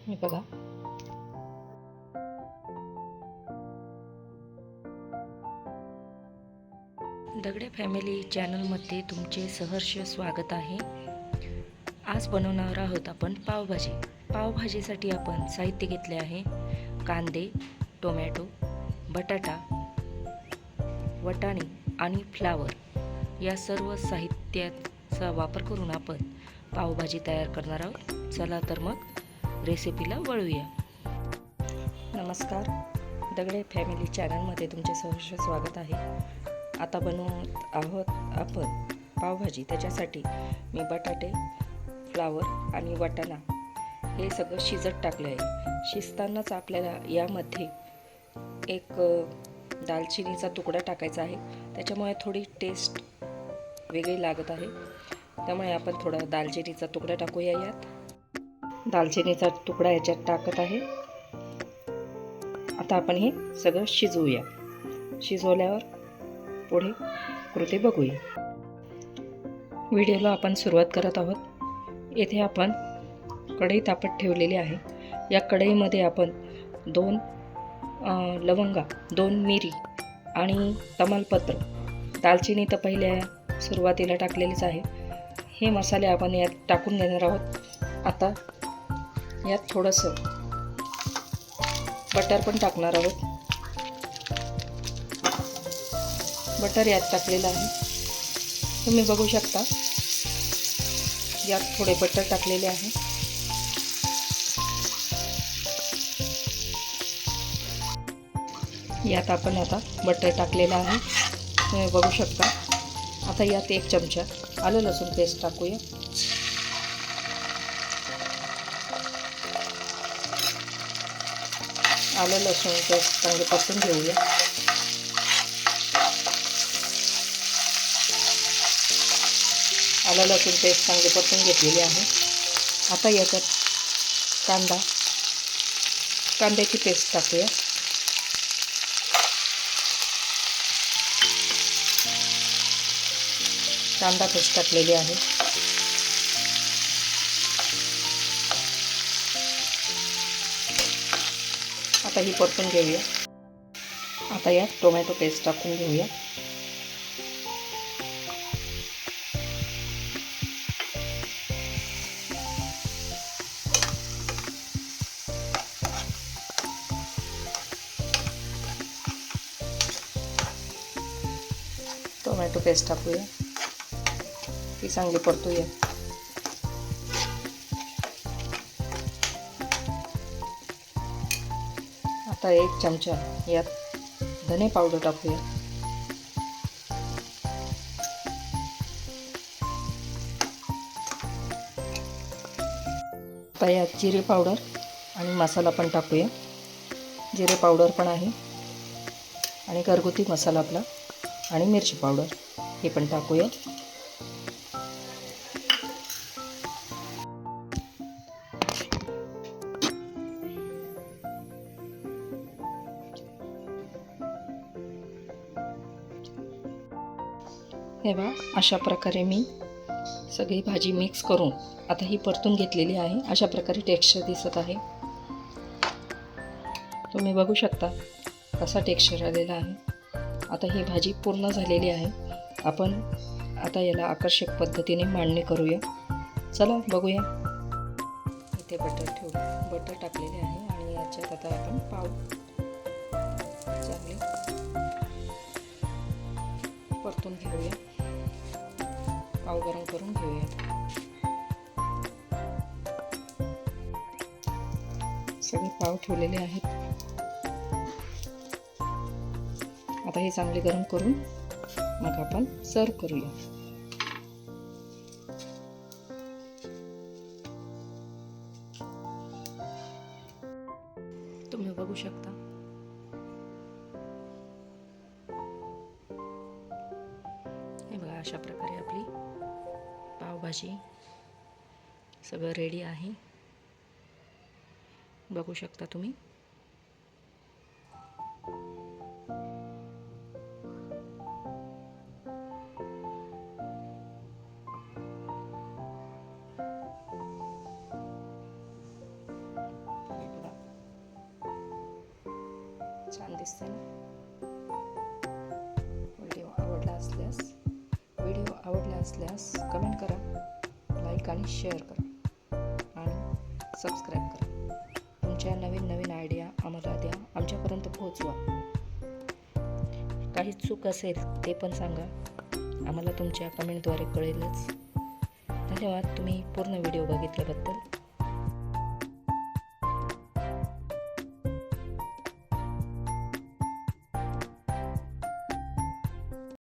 हे बघा, दगडे फॅमिली चॅनलमध्ये तुमचे सहर्ष स्वागत आहे। आज बनवणार आहोत आपण पावभाजी। पावभाजीसाठी आपण साहित्य घेतले आहे: कांदे, टोमॅटो, बटाटा, वटाणे आणि फ्लावर। या सर्व साहित्याचा वापर करून आपण पावभाजी तयार करणार आहोत। चला तर मग रेसिपीला वळूया। नमस्कार, दगडे फॅमिली चॅनलमध्ये तुमचे सहर्ष स्वागत आहे। आता बनवत आहोत आपण पावभाजी। त्याच्यासाठी मी बटाटे, फ्लावर आणि वाटाणा हे सगळं शिजत टाकले आहे। शिजतानाच आपल्याला यामध्ये एक दालचिनीचा तुकडा टाकायचा आहे, त्याच्यामुळे थोडी टेस्ट वेगळी लागत आहे। त्यामुळे आपण थोडा दालचिनीचा तुकडा टाकूया। यात दालचिनीचा तुकडा याच्यात टाकत आहे। आता आपण हे सगळं शिजवूया। शिजवल्यावर पुढे कृती बघूया। व्हिडिओला आपण सुरुवात करत आहोत। येथे आपण कढई तापत ठेवलेली आहे। या कढईमध्ये आपण 2 लवंगा, 2 मिरी आणि तमालपत्र, दालचिनी तर पहिल्या सुरुवातीला टाकलेलीच आहे। हे मसाले आपण यात टाकून घेणार आहोत। आता यात थोडंसं बटर पण टाकणार आहोत। बटर यात टाकलेलं आहे, तुम्ही बघू शकता। यात थोडे बटर टाकलेले आहे। यात आपण आता बटर टाकलेलं आहे, तुम्ही बघू शकता। आता यात 1 चमचा आलं लसूण पेस्ट टाकूया। आलं लसूण पेस्ट चांगले परतून घेऊया। आलं लसूण पेस्ट चांगले परतून घेतलेली आहे। आता याच्यात कांद्याची पेस्ट टाकूया। कांदा पेस्ट टाकलेली आहे। आता ही परतून घेऊया। आता यात टोमॅटो पेस्ट टाकून घेऊया। टोमॅटो पेस्ट टाकूया, ती चांगली परतूया। आता 1 चमचा यात धने पावडर टाकूया। आता यात जिरे पावडर आणि मसाला पण टाकूया। जिरे पावडर पण आहे आणि घरगुती मसाला आपला आणि मिरची पावडर हे पण टाकूया। हे बघा, अशा प्रकारे मी सगळी भाजी मिक्स करून आता ही परतून घेतलेली आहे। अशा प्रकारे टेक्स्चर दिसत आहे, तुम्ही बघू शकता कसा टेक्स्चर आलेला आहे। आता ही भाजी पूर्ण झालेली आहे। आपण आता याला आकर्षक पद्धतीने मांडणी करूया। चला बघूया। इथे बटर टाकलेले आहे आणि याच्यात आता आपण पाव चांगले परतून घेऊया। पाव गरम करून घेऊया। सगळे पाव ठेवलेले आहेत। आता हे चांगले गरम करून मग आपण सर्व करूया। तुम्ही बघू शकता, हे बघा, अशा प्रकारे आपली पावभाजी सगळं रेडी आहे। बघू शकता तुम्ही। छान दिसते ना. व्हिडिओ आवडला असल्यास कमेंट करा, लाईक आणि शेअर करा आणि सबस्क्राईब करा. तुमच्या नवीन आयडिया आम्हाला द्या, आमच्यापर्यंत पोहोचवा. काही चूक असेल ते पण सांगा, आम्हाला तुमच्या कमेंटद्वारे कळेलच. धन्यवाद तुम्ही पूर्ण व्हिडिओ बघितल्याबद्दल.